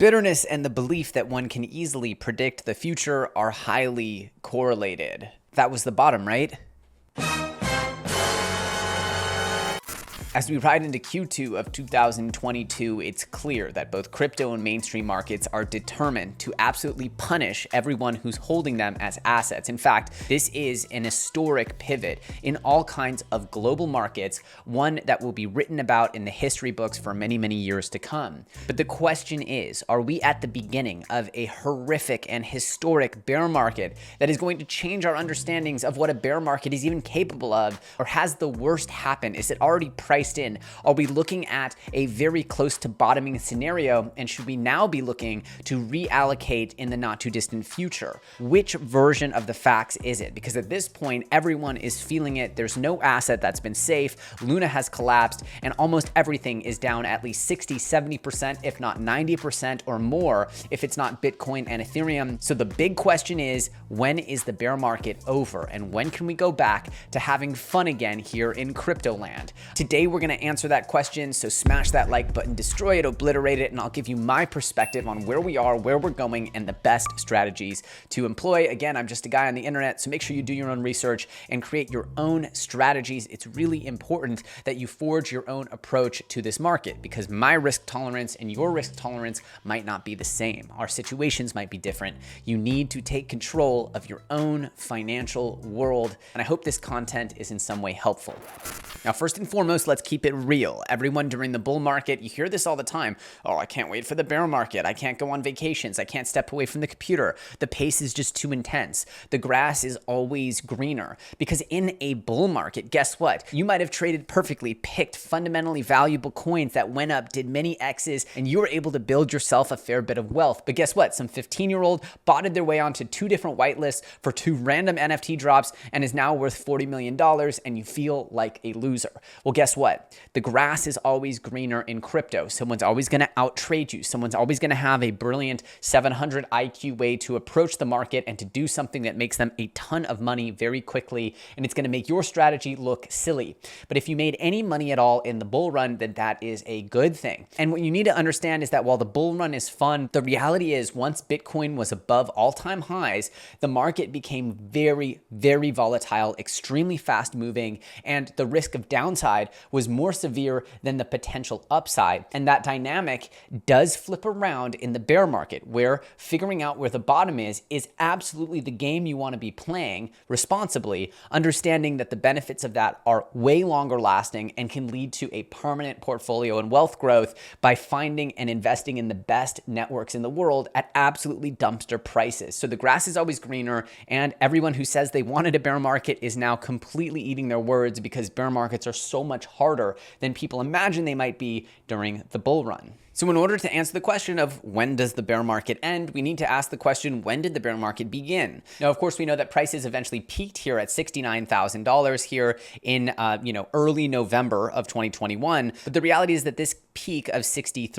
Bitterness and the belief that one can easily predict the future are highly correlated. That was the bottom, right? As we ride into Q2 of 2022, it's clear that both crypto and mainstream markets are determined to absolutely punish everyone who's holding them as assets. In fact, this is an historic pivot in all kinds of global markets, one that will be written about in the history books for many, many years to come. But the question is, are we at the beginning of a horrific and historic bear market that is going to change our understandings of what a bear market is even capable of? Or has the worst happened? Is it already priced in? Are we looking at a very close to bottoming scenario, and should we now be looking to reallocate in the not too distant future? Which version of the facts is it? Because at this point, everyone is feeling it. There's no asset that's been safe. Luna has collapsed, and almost everything is down at least 60, 70%, if not 90% or more, if it's not Bitcoin and Ethereum. So the big question is, when is the bear market over? And when can we go back to having fun again here in crypto land? Today, we're going to answer that question, so smash that like button, destroy it, obliterate it, and I'll give you my perspective on where we are, where we're going, and the best strategies to employ. Again, I'm just a guy on the internet, so make sure you do your own research and create your own strategies. It's really important that you forge your own approach to this market, because my risk tolerance and your risk tolerance might not be the same. Our situations might be different. You need to take control of your own financial world, and I hope this content is in some way helpful. Now, first and foremost, let's keep it real. Everyone during the bull market, you hear this all the time. Oh, I can't wait for the bear market. I can't go on vacations. I can't step away from the computer. The pace is just too intense. The grass is always greener. Because in a bull market, guess what? You might have traded perfectly, picked fundamentally valuable coins that went up, did many X's, and you were able to build yourself a fair bit of wealth. But guess what? Some 15-year-old botted their way onto 2 different whitelists for 2 random NFT drops and is now worth $40 million, and you feel like a loser. Well, guess what? The grass is always greener in crypto. Someone's always going to outtrade you. Someone's always going to have a brilliant 700 IQ way to approach the market and to do something that makes them a ton of money very quickly, and it's going to make your strategy look silly. But if you made any money at all in the bull run, then that is a good thing. And what you need to understand is that while the bull run is fun, the reality is once Bitcoin was above all-time highs, the market became very, very volatile, extremely fast moving, and the risk of downside was more severe than the potential upside. And that dynamic does flip around in the bear market, where figuring out where the bottom is absolutely the game you want to be playing responsibly, understanding that the benefits of that are way longer lasting and can lead to a permanent portfolio and wealth growth by finding and investing in the best networks in the world at absolutely dumpster prices. So the grass is always greener, and everyone who says they wanted a bear market is now completely eating their words, because bear markets are so much harder than people imagine they might be during the bull run. So in order to answer the question of when does the bear market end, we need to ask the question, when did the bear market begin? Now, of course, we know that prices eventually peaked here at $69,000 here in early November of 2021. But the reality is that this peak of $63,000,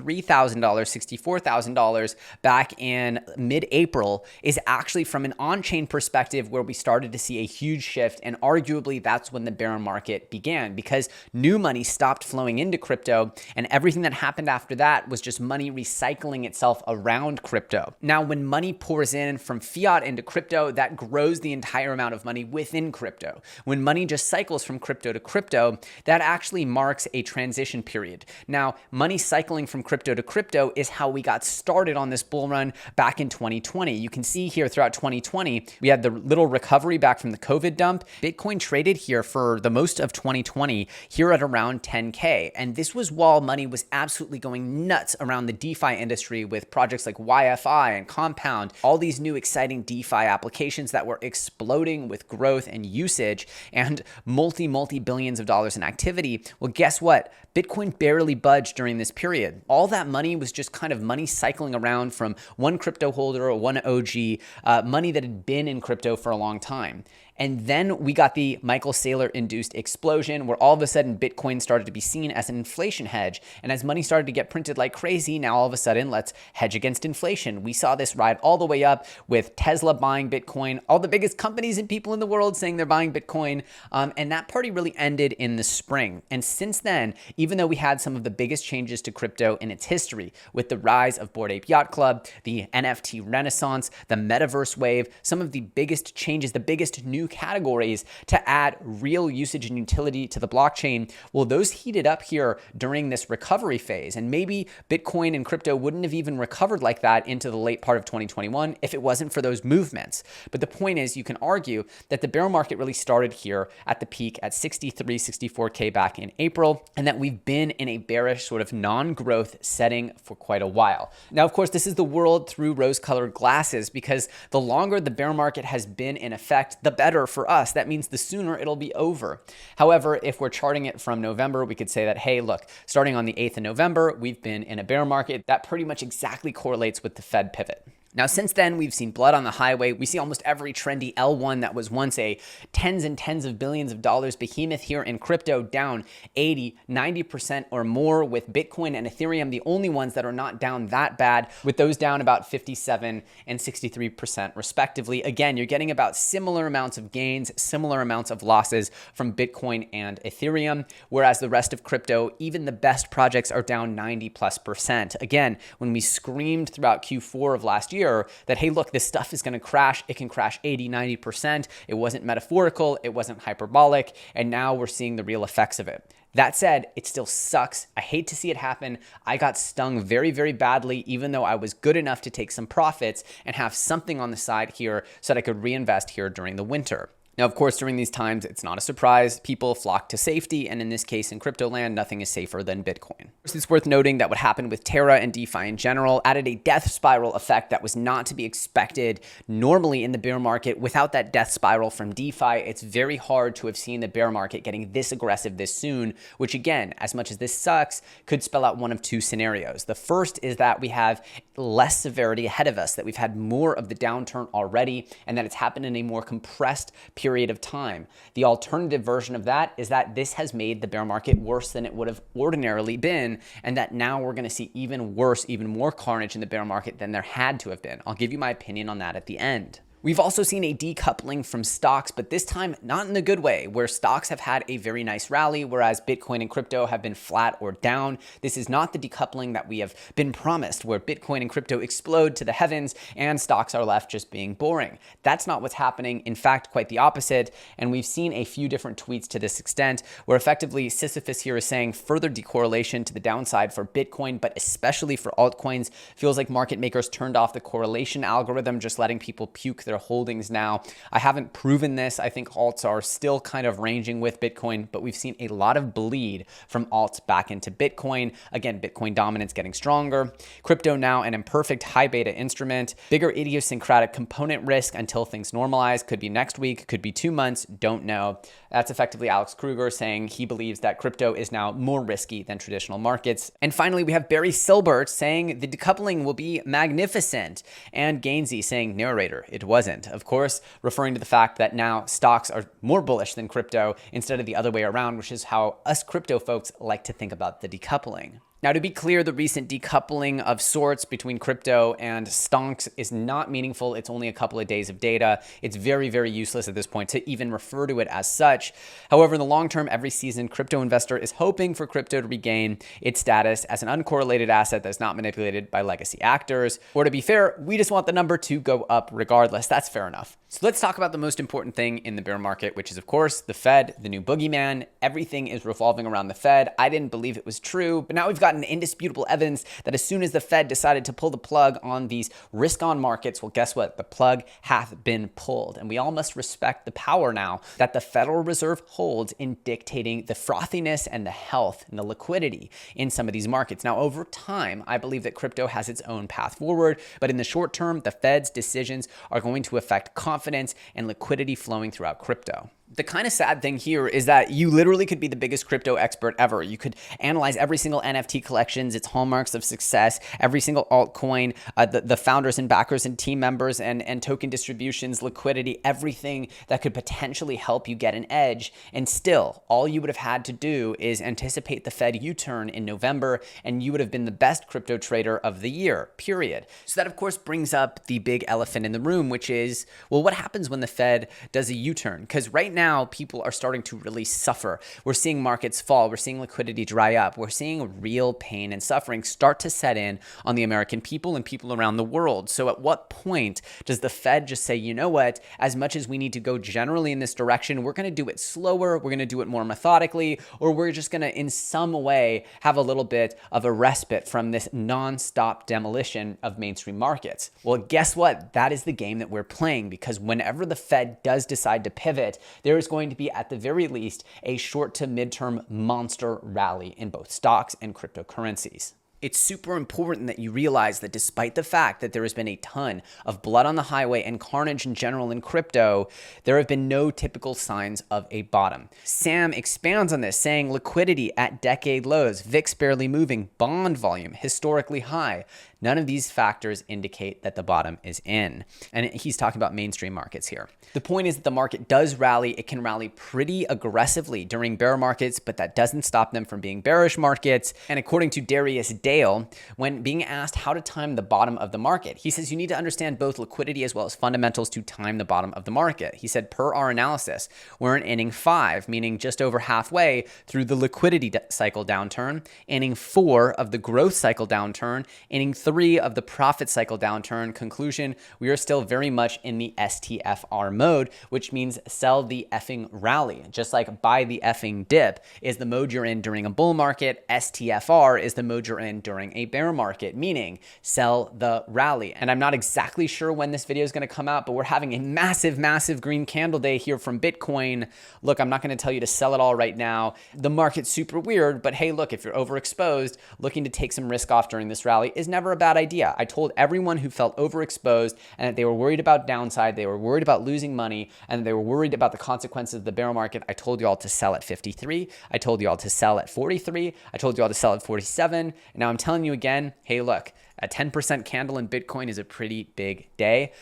$64,000 back in mid-April is actually from an on-chain perspective where we started to see a huge shift, and arguably that's when the bear market began, because new money stopped flowing into crypto, and everything that happened after that was just money recycling itself around crypto. Now, when money pours in from fiat into crypto, that grows the entire amount of money within crypto. When money just cycles from crypto to crypto, that actually marks a transition period. Now, money cycling from crypto to crypto is how we got started on this bull run back in 2020. You can see here throughout 2020, we had the little recovery back from the COVID dump. Bitcoin traded here for the most of 2020 here at around 10K. And this was while money was absolutely going nuts around the DeFi industry with projects like YFI and Compound, all these new exciting DeFi applications that were exploding with growth and usage and multi-billions of dollars in activity. Well, guess what? Bitcoin barely budged during this period. All that money was just kind of money cycling around from one crypto holder or one OG, money that had been in crypto for a long time. And then we got the Michael Saylor induced explosion where all of a sudden Bitcoin started to be seen as an inflation hedge. And as money started to get printed like crazy, now all of a sudden let's hedge against inflation. We saw this ride all the way up with Tesla buying Bitcoin, all the biggest companies and people in the world saying they're buying Bitcoin. And that party really ended in the spring. And since then, even though we had some of the biggest changes to crypto in its history with the rise of Bored Ape Yacht Club, the NFT renaissance, the metaverse wave, some of the biggest changes, the biggest new categories to add real usage and utility to the blockchain, well, those heated up here during this recovery phase. And maybe Bitcoin and crypto wouldn't have even recovered like that into the late part of 2021 if it wasn't for those movements. But the point is, you can argue that the bear market really started here at the peak at 63, 64K back in April, and that we've been in a bearish sort of non-growth setting for quite a while. Now, of course, this is the world through rose-colored glasses, because the longer the bear market has been in effect, the better for us. That means the sooner it'll be over. However, if we're charting it from November, we could say that, hey, look, starting on the 8th of November, we've been in a bear market. That pretty much exactly correlates with the Fed pivot. Now, since then, we've seen blood on the highway. We see almost every trendy L1 that was once a tens and tens of billions of dollars behemoth here in crypto down 80, 90% or more, with Bitcoin and Ethereum the only ones that are not down that bad, with those down about 57 and 63% respectively. Again, you're getting about similar amounts of gains, similar amounts of losses from Bitcoin and Ethereum, whereas the rest of crypto, even the best projects, are down 90+%. Again, when we screamed throughout Q4 of last year that, hey, look, this stuff is going to crash. It can crash 80, 90%. It wasn't metaphorical. It wasn't hyperbolic. And now we're seeing the real effects of it. That said, it still sucks. I hate to see it happen. I got stung very, very badly, even though I was good enough to take some profits and have something on the side here so that I could reinvest here during the winter. Now, of course, during these times, it's not a surprise. People flock to safety, and in this case, in crypto land, nothing is safer than Bitcoin. It's worth noting that what happened with Terra and DeFi in general added a death spiral effect that was not to be expected normally in the bear market. Without that death spiral from DeFi, it's very hard to have seen the bear market getting this aggressive this soon, which again, as much as this sucks, could spell out one of two scenarios. The first is that we have less severity ahead of us, that we've had more of the downturn already, and that it's happened in a more compressed period of time. The alternative version of that is that this has made the bear market worse than it would have ordinarily been, and that now we're going to see even worse, even more carnage in the bear market than there had to have been. I'll give you my opinion on that at the end. We've also seen a decoupling from stocks, but this time not in the good way, where stocks have had a very nice rally, whereas Bitcoin and crypto have been flat or down. This is not the decoupling that we have been promised, where Bitcoin and crypto explode to the heavens and stocks are left just being boring. That's not what's happening. In fact, quite the opposite. And we've seen a few different tweets to this extent, where effectively Sisyphus here is saying further decorrelation to the downside for Bitcoin, but especially for altcoins. Feels like market makers turned off the correlation algorithm, just letting people puke their holdings now. I haven't proven this. I think alts are still kind of ranging with Bitcoin, but we've seen a lot of bleed from alts back into Bitcoin. Again, Bitcoin dominance getting stronger. Crypto now an imperfect high beta instrument. Bigger idiosyncratic component risk until things normalize. Could be next week, could be 2 months, don't know. That's effectively Alex Kruger saying he believes that crypto is now more risky than traditional markets. And finally, we have Barry Silbert saying the decoupling will be magnificent, and Gainsey saying narrator, it wasn't. Of course, referring to the fact that now stocks are more bullish than crypto instead of the other way around, which is how us crypto folks like to think about the decoupling. Now, to be clear, the recent decoupling of sorts between crypto and stonks is not meaningful. It's only a couple of days of data. It's very, very useless at this point to even refer to it as such. However, in the long term, every seasoned crypto investor is hoping for crypto to regain its status as an uncorrelated asset that's not manipulated by legacy actors. Or to be fair, we just want the number to go up regardless. That's fair enough. So let's talk about the most important thing in the bear market, which is, of course, the Fed, the new boogeyman. Everything is revolving around the Fed. I didn't believe it was true, but now we've got indisputable evidence that as soon as the Fed decided to pull the plug on these risk-on markets, well, guess what? The plug hath been pulled. And we all must respect the power now that the Federal Reserve holds in dictating the frothiness and the health and the liquidity in some of these markets. Now, over time, I believe that crypto has its own path forward, but in the short term, the Fed's decisions are going to affect confidence and liquidity flowing throughout crypto. The kind of sad thing here is that you literally could be the biggest crypto expert ever. You could analyze every single NFT collections, its hallmarks of success, every single altcoin, the founders and backers and team members and token distributions, liquidity, everything that could potentially help you get an edge. And still, all you would have had to do is anticipate the Fed U-turn in November, and you would have been the best crypto trader of the year, period. So that, of course, brings up the big elephant in the room, which is, well, what happens when the Fed does a U-turn? Because right now, people are starting to really suffer. We're seeing markets fall. We're seeing liquidity dry up. We're seeing real pain and suffering start to set in on the American people and people around the world. So at what point does the Fed just say, you know what, as much as we need to go generally in this direction, we're going to do it slower, we're going to do it more methodically, or we're just going to in some way have a little bit of a respite from this non-stop demolition of mainstream markets? Well, guess what? That is the game that we're playing, because whenever the Fed does decide to pivot, there is going to be, at the very least, a short to midterm monster rally in both stocks and cryptocurrencies. It's super important that you realize that despite the fact that there has been a ton of blood on the highway and carnage in general in crypto, there have been no typical signs of a bottom. Sam expands on this, saying liquidity at decade lows, VIX barely moving, bond volume historically high. None of these factors indicate that the bottom is in. And he's talking about mainstream markets here. The point is that the market does rally. It can rally pretty aggressively during bear markets, but that doesn't stop them from being bearish markets. And according to Darius Dale, when being asked how to time the bottom of the market, he says you need to understand both liquidity as well as fundamentals to time the bottom of the market. He said, per our analysis, we're in inning 5, meaning just over halfway through the liquidity cycle downturn, inning 4 of the growth cycle downturn, inning 3 of the profit cycle downturn. Conclusion, we are still very much in the STFR mode, which means sell the effing rally. Just like buy the effing dip is the mode you're in during a bull market, STFR is the mode you're in during a bear market, meaning sell the rally. And I'm not exactly sure when this video is going to come out, but we're having a massive, massive green candle day here from Bitcoin. Look, I'm not going to tell you to sell it all right now. The market's super weird, but hey, look, if you're overexposed, looking to take some risk off during this rally is never a bad idea. I told everyone who felt overexposed and that they were worried about downside, they were worried about losing money, and they were worried about the consequences of the bear market. I told you all to sell at 53. I told you all to sell at 43. I told you all to sell at 47. And now I'm telling you again, hey, look, a 10% candle in Bitcoin is a pretty big day.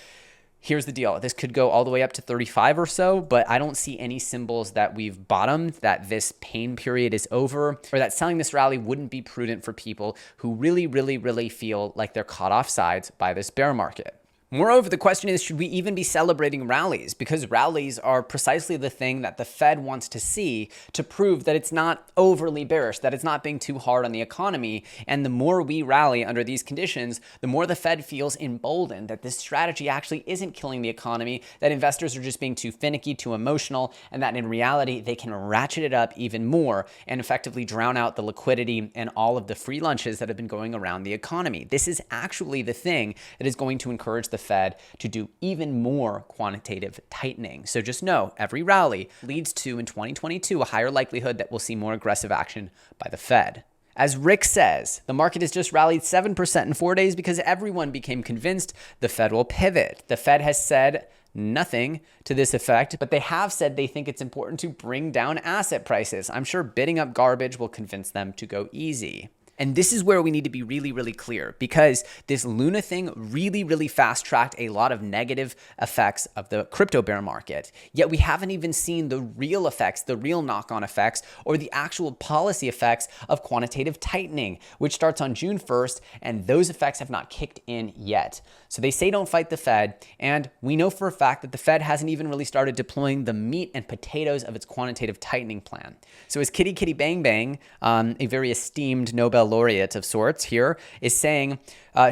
Here's the deal. This could go all the way up to 35 or so, but I don't see any symbols that we've bottomed, that this pain period is over, or that selling this rally wouldn't be prudent for people who really, really, really feel like they're caught off sides by this bear market. Moreover, the question is, should we even be celebrating rallies? Because rallies are precisely the thing that the Fed wants to see to prove that it's not overly bearish, that it's not being too hard on the economy. And the more we rally under these conditions, the more the Fed feels emboldened that this strategy actually isn't killing the economy, that investors are just being too finicky, too emotional, and that in reality, they can ratchet it up even more and effectively drown out the liquidity and all of the free lunches that have been going around the economy. This is actually the thing that is going to encourage the Fed to do even more quantitative tightening. So just know, every rally leads to, in 2022, a higher likelihood that we'll see more aggressive action by the Fed. As Rick says, the market has just rallied 7% in 4 days because everyone became convinced the Fed will pivot. The Fed has said nothing to this effect, but they have said they think it's important to bring down asset prices. I'm sure bidding up garbage will convince them to go easy. And this is where we need to be really, really clear, because this Luna thing really, really fast-tracked a lot of negative effects of the crypto bear market. Yet we haven't even seen the real effects, the real knock-on effects, or the actual policy effects of quantitative tightening, which starts on June 1st, and those effects have not kicked in yet. So they say don't fight the Fed, and we know for a fact that the Fed hasn't even really started deploying the meat and potatoes of its quantitative tightening plan. So as Kitty Kitty Bang Bang, a very esteemed Nobel laureate of sorts here, is saying,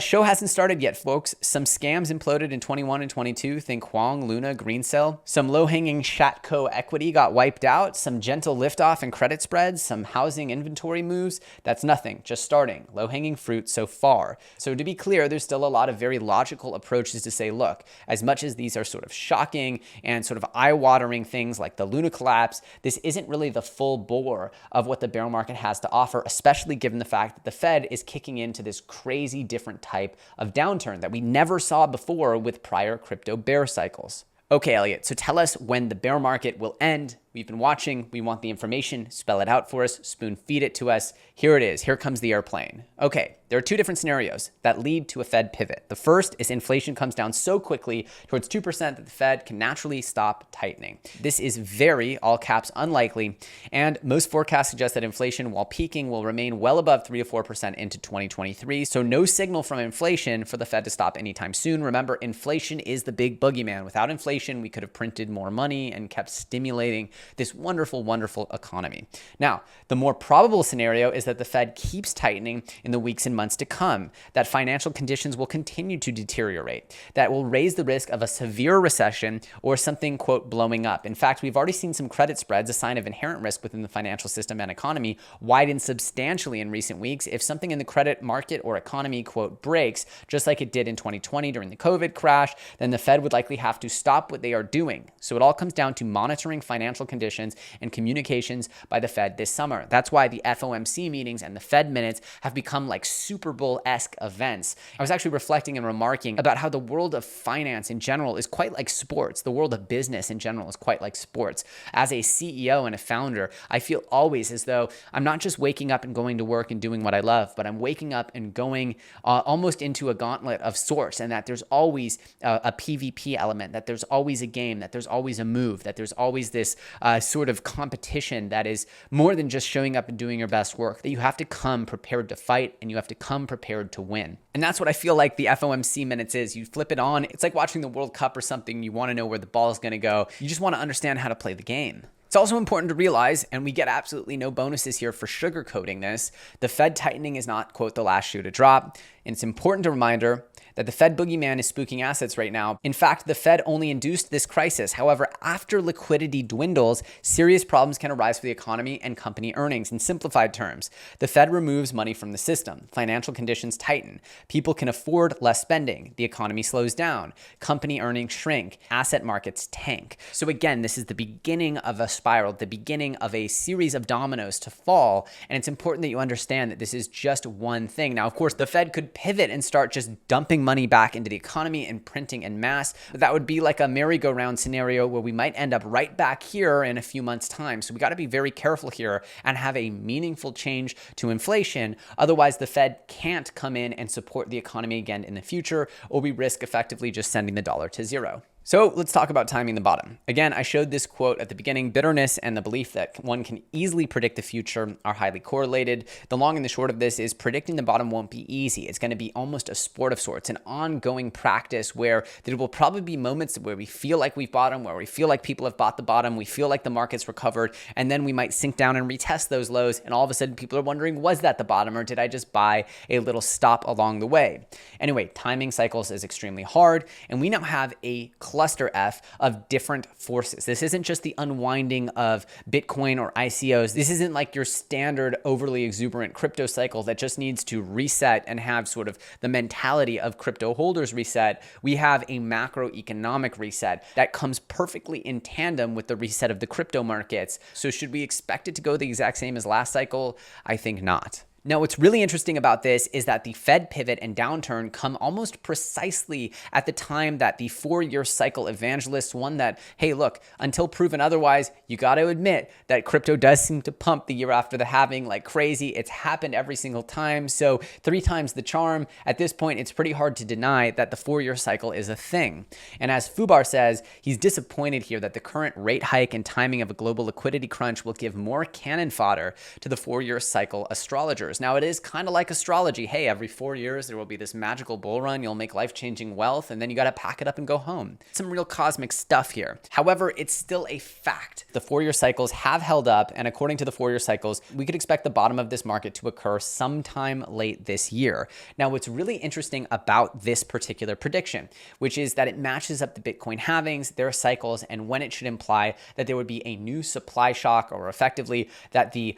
show hasn't started yet, folks. Some scams imploded in 21 and 22. Think Huang, Luna, Greensill. Some low-hanging Shatco equity got wiped out. Some gentle liftoff in credit spreads. Some housing inventory moves. That's nothing, just starting. Low-hanging fruit so far. So to be clear, there's still a lot of very logical approaches to say, look, as much as these are sort of shocking and sort of eye-watering things like the Luna collapse, this isn't really the full bore of what the bear market has to offer, especially given the fact that the Fed is kicking into this crazy different type of downturn that we never saw before with prior crypto bear cycles. Okay, Elliot, so tell us when the bear market will end. We've been watching. We want the information. Spell it out for us. Spoon feed it to us. Here it is. Here comes the airplane. Okay, there are two different scenarios that lead to a Fed pivot. The first is inflation comes down so quickly towards 2% that the Fed can naturally stop tightening. This is very, all caps, unlikely, and most forecasts suggest that inflation, while peaking, will remain well above 3 to 4% into 2023. So no signal from inflation for the Fed to stop anytime soon. Remember, inflation is the big boogeyman. Without inflation, we could have printed more money and kept stimulating this wonderful, wonderful economy. Now, the more probable scenario is that the Fed keeps tightening in the weeks and months to come, that financial conditions will continue to deteriorate, that will raise the risk of a severe recession or something, quote, blowing up. In fact, we've already seen some credit spreads, a sign of inherent risk within the financial system and economy, widen substantially in recent weeks. If something in the credit market or economy, quote, breaks, just like it did in 2020 during the COVID crash, then the Fed would likely have to stop what they are doing. So it all comes down to monitoring financial conditions and communications by the Fed this summer. That's why the FOMC meetings and the Fed minutes have become like Super Bowl-esque events. I was actually reflecting and remarking about how the world of finance in general is quite like sports. The world of business in general is quite like sports. As a CEO and a founder, I feel always as though I'm not just waking up and going to work and doing what I love, but I'm waking up and going almost into a gauntlet of sorts, and that there's always a PvP element, that there's always a game, that there's always a move, that there's always this sort of competition that is more than just showing up and doing your best work, that you have to come prepared to fight and you have to come prepared to win. And that's what I feel like the FOMC minutes is. You flip it on, it's like watching the World Cup or something. You want to know where the ball is going to go. You just want to understand how to play the game. It's also important to realize, and we get absolutely no bonuses here for sugarcoating this, the Fed tightening is not, quote, the last shoe to drop. And it's important to reminder that the Fed boogeyman is spooking assets right now. In fact, the Fed only induced this crisis. However, after liquidity dwindles, serious problems can arise for the economy and company earnings. In simplified terms, the Fed removes money from the system. Financial conditions tighten. People can afford less spending. The economy slows down. Company earnings shrink. Asset markets tank. So again, this is the beginning of a spiral, the beginning of a series of dominoes to fall. And it's important that you understand that this is just one thing. Now, of course, the Fed could pivot and start just dumping money back into the economy and printing en masse. That would be like a merry-go-round scenario where we might end up right back here in a few months' time. So we got to be very careful here and have a meaningful change to inflation. Otherwise, the Fed can't come in and support the economy again in the future, or we risk effectively just sending the dollar to zero. So let's talk about timing the bottom. Again, I showed this quote at the beginning. Bitterness and the belief that one can easily predict the future are highly correlated. The long and the short of this is predicting the bottom won't be easy. It's going to be almost a sport of sorts, an ongoing practice where there will probably be moments where we feel like we've bottomed, where we feel like people have bought the bottom, we feel like the market's recovered, and then we might sink down and retest those lows, and all of a sudden people are wondering, was that the bottom, or did I just buy a little stop along the way? Anyway, timing cycles is extremely hard, and we now have a cluster F of different forces. This isn't just the unwinding of Bitcoin or ICOs. This isn't like your standard overly exuberant crypto cycle that just needs to reset and have sort of the mentality of crypto holders reset. We have a macroeconomic reset that comes perfectly in tandem with the reset of the crypto markets. So should we expect it to go the exact same as last cycle? I think not. Now, what's really interesting about this is that the Fed pivot and downturn come almost precisely at the time that the 4-year cycle evangelists, one that, hey, look, until proven otherwise, you got to admit that crypto does seem to pump the year after the halving like crazy. It's happened every single time. So 3 times the charm. At this point, it's pretty hard to deny that the 4-year cycle is a thing. And as Fubar says, he's disappointed here that the current rate hike and timing of a global liquidity crunch will give more cannon fodder to the 4-year cycle astrologers. Now, it is kind of like astrology. Hey, every 4 years, there will be this magical bull run. You'll make life-changing wealth, and then you got to pack it up and go home. Some real cosmic stuff here. However, it's still a fact. The 4-year cycles have held up, and according to the 4-year cycles, we could expect the bottom of this market to occur sometime late this year. Now, what's really interesting about this particular prediction, which is that it matches up the Bitcoin halvings, their cycles, and when it should imply that there would be a new supply shock, or effectively that the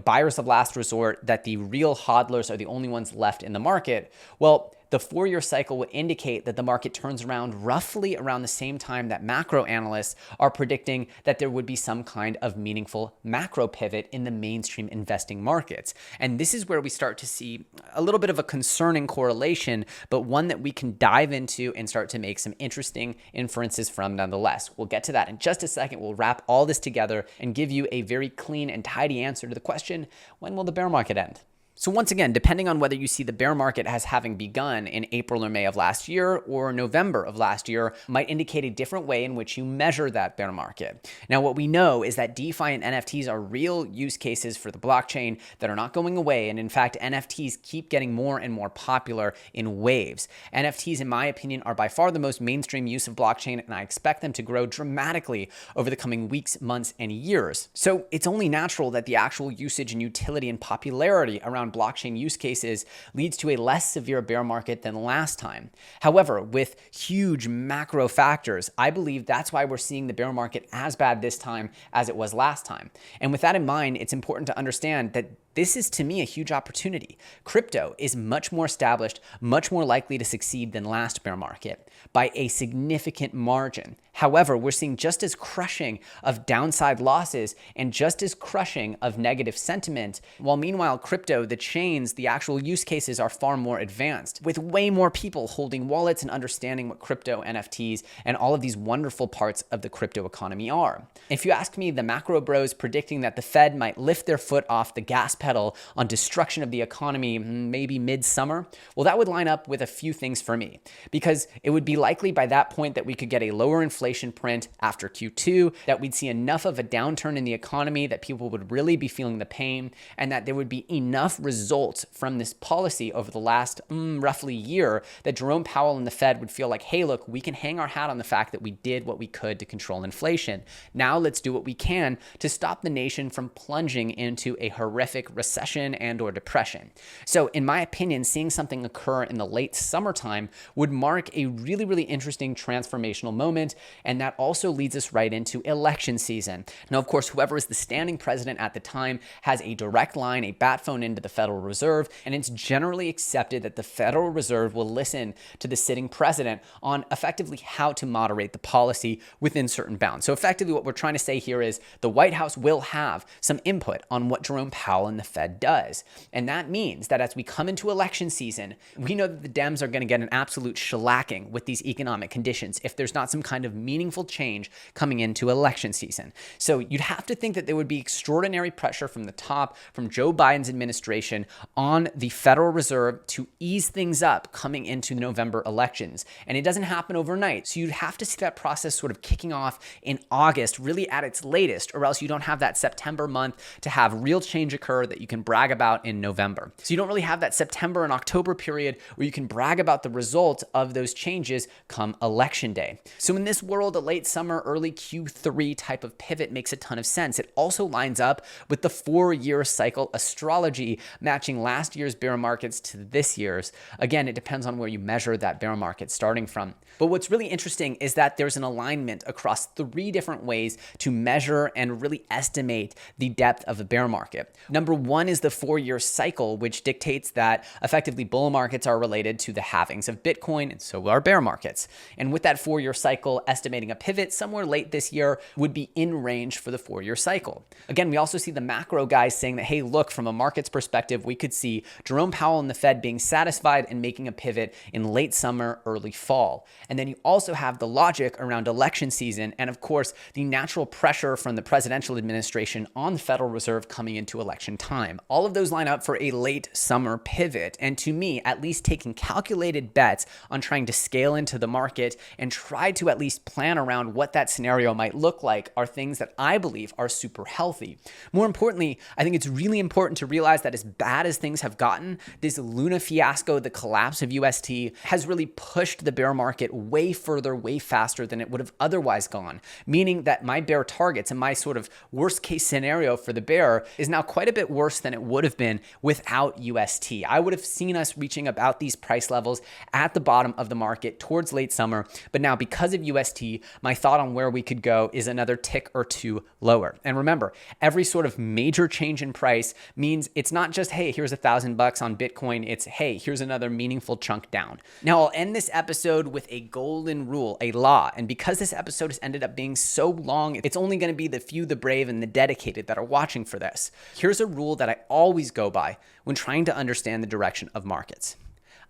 buyers of last resort, that the real hodlers are the only ones left in the market. Well, the 4-year cycle would indicate that the market turns around roughly around the same time that macro analysts are predicting that there would be some kind of meaningful macro pivot in the mainstream investing markets. And this is where we start to see a little bit of a concerning correlation, but one that we can dive into and start to make some interesting inferences from nonetheless. We'll get to that in just a second. We'll wrap all this together and give you a very clean and tidy answer to the question, when will the bear market end? So once again, depending on whether you see the bear market as having begun in April or May of last year or November of last year might indicate a different way in which you measure that bear market. Now, what we know is that DeFi and NFTs are real use cases for the blockchain that are not going away. And in fact, NFTs keep getting more and more popular in waves. NFTs, in my opinion, are by far the most mainstream use of blockchain, and I expect them to grow dramatically over the coming weeks, months, and years. So it's only natural that the actual usage and utility and popularity around blockchain use cases leads to a less severe bear market than last time. However, with huge macro factors, I believe that's why we're seeing the bear market as bad this time as it was last time. And with that in mind, it's important to understand that this is, to me, a huge opportunity. Crypto is much more established, much more likely to succeed than last bear market by a significant margin. However, we're seeing just as crushing of downside losses and just as crushing of negative sentiment, while meanwhile crypto, the chains, the actual use cases are far more advanced, with way more people holding wallets and understanding what crypto, NFTs, and all of these wonderful parts of the crypto economy are. If you ask me, the macro bros predicting that the Fed might lift their foot off the gas pedal on destruction of the economy maybe midsummer, well, that would line up with a few things for me, because it would be likely by that point that we could get a lower inflation print after Q2, that we'd see enough of a downturn in the economy that people would really be feeling the pain, and that there would be enough results from this policy over the last roughly year that Jerome Powell and the Fed would feel like, hey, look, we can hang our hat on the fact that we did what we could to control inflation. Now let's do what we can to stop the nation from plunging into a horrific recession and or depression. So in my opinion, seeing something occur in the late summertime would mark a really, really interesting transformational moment. And that also leads us right into election season. Now, of course, whoever is the standing president at the time has a direct line, a bat phone into the Federal Reserve. And it's generally accepted that the Federal Reserve will listen to the sitting president on effectively how to moderate the policy within certain bounds. So effectively what we're trying to say here is the White House will have some input on what Jerome Powell and the Fed does. And that means that as we come into election season, we know that the Dems are going to get an absolute shellacking with these economic conditions if there's not some kind of meaningful change coming into election season. So you'd have to think that there would be extraordinary pressure from the top, from Joe Biden's administration on the Federal Reserve to ease things up coming into the November elections. And it doesn't happen overnight. So you'd have to see that process sort of kicking off in August, really at its latest, or else you don't have that September month to have real change occur that you can brag about in November. So you don't really have that September and October period where you can brag about the result of those changes come election day. So in this world, a late summer, early Q3 type of pivot makes a ton of sense. It also lines up with the 4-year cycle astrology, matching last year's bear markets to this year's. Again, it depends on where you measure that bear market starting from. But what's really interesting is that there's an alignment across 3 different ways to measure and really estimate the depth of a bear market. Number 1 is the 4-year cycle, which dictates that effectively bull markets are related to the halvings of Bitcoin, and so are bear markets. And with that 4-year cycle, estimating a pivot somewhere late this year would be in range for the 4-year cycle. Again, we also see the macro guys saying that, hey, look, from a markets perspective, we could see Jerome Powell and the Fed being satisfied and making a pivot in late summer, early fall. And then you also have the logic around election season and, of course, the natural pressure from the presidential administration on the Federal Reserve coming into election time. All of those line up for a late summer pivot. And to me, at least taking calculated bets on trying to scale into the market and try to at least plan around what that scenario might look like are things that I believe are super healthy. More importantly, I think it's really important to realize that as bad as things have gotten, this Luna fiasco, the collapse of UST, has really pushed the bear market way further, way faster than it would have otherwise gone, meaning that my bear targets and my sort of worst case scenario for the bear is now quite a bit worse than it would have been without UST. I would have seen us reaching about these price levels at the bottom of the market towards late summer. But now because of UST, my thought on where we could go is another tick or two lower. And remember, every sort of major change in price means it's not just, hey, here's $1,000 on Bitcoin. It's, hey, here's another meaningful chunk down. Now I'll end this episode with a golden rule, a law. And because this episode has ended up being so long, it's only going to be the few, the brave, and the dedicated that are watching for this. Here's a rule that I always go by when trying to understand the direction of markets.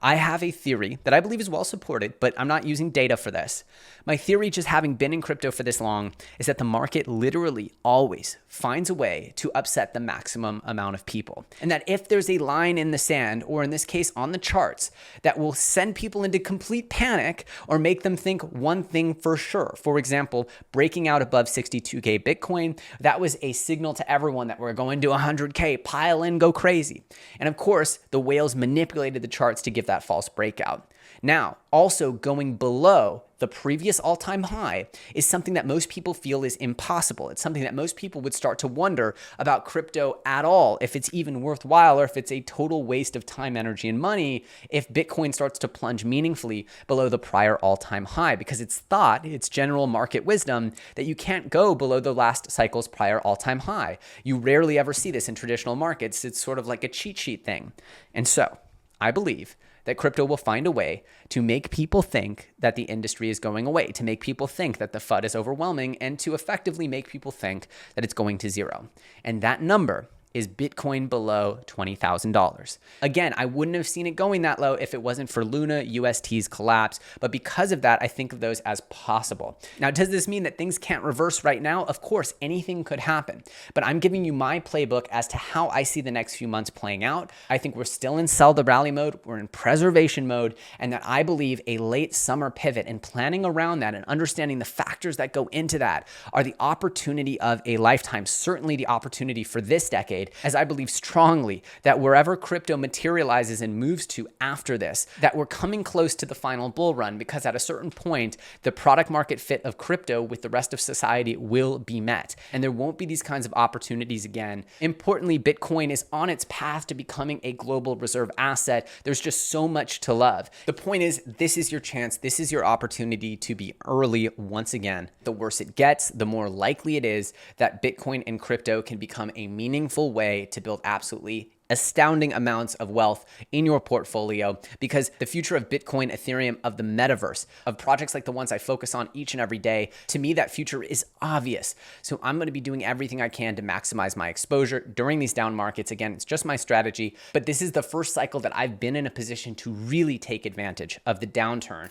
I have a theory that I believe is well supported, but I'm not using data for this. My theory, just having been in crypto for this long, is that the market literally always finds a way to upset the maximum amount of people. And that if there's a line in the sand, or in this case on the charts, that will send people into complete panic or make them think one thing for sure. For example, breaking out above 62K Bitcoin, that was a signal to everyone that we're going to 100K, pile in, go crazy. And of course, the whales manipulated the charts to give that false breakout. Now, also going below the previous all-time high is something that most people feel is impossible. It's something that most people would start to wonder about crypto at all, if it's even worthwhile or if it's a total waste of time, energy, and money if Bitcoin starts to plunge meaningfully below the prior all-time high, because it's thought, it's general market wisdom, that you can't go below the last cycle's prior all-time high. You rarely ever see this in traditional markets. It's sort of like a cheat sheet thing. And so I believe that crypto will find a way to make people think that the industry is going away, to make people think that the FUD is overwhelming, and to effectively make people think that it's going to zero. And that number is Bitcoin below $20,000. Again, I wouldn't have seen it going that low if it wasn't for Luna UST's collapse, but because of that, I think of those as possible. Now, does this mean that things can't reverse right now? Of course, anything could happen, but I'm giving you my playbook as to how I see the next few months playing out. I think we're still in sell the rally mode, we're in preservation mode, and that I believe a late summer pivot and planning around that and understanding the factors that go into that are the opportunity of a lifetime, certainly the opportunity for this decade, as I believe strongly that wherever crypto materializes and moves to after this, that we're coming close to the final bull run, because at a certain point, the product market fit of crypto with the rest of society will be met, and there won't be these kinds of opportunities again. Importantly, Bitcoin is on its path to becoming a global reserve asset. There's just so much to love. The point is, this is your chance. This is your opportunity to be early once again. The worse it gets, the more likely it is that Bitcoin and crypto can become a meaningful way to build absolutely astounding amounts of wealth in your portfolio, because the future of Bitcoin, Ethereum, of the metaverse, of projects like the ones I focus on each and every day, to me, that future is obvious. So I'm going to be doing everything I can to maximize my exposure during these down markets. Again, it's just my strategy, but this is the first cycle that I've been in a position to really take advantage of the downturn.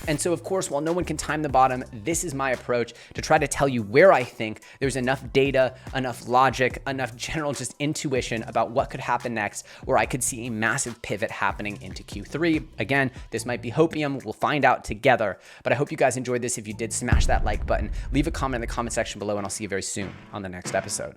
And so, of course, while no one can time the bottom, this is my approach to try to tell you where I think there's enough data, enough logic, enough general just intuition about what could happen next, where I could see a massive pivot happening into Q3. Again, this might be hopium. We'll find out together, but I hope you guys enjoyed this. If you did, smash that like button, leave a comment in the comment section below, and I'll see you very soon on the next episode.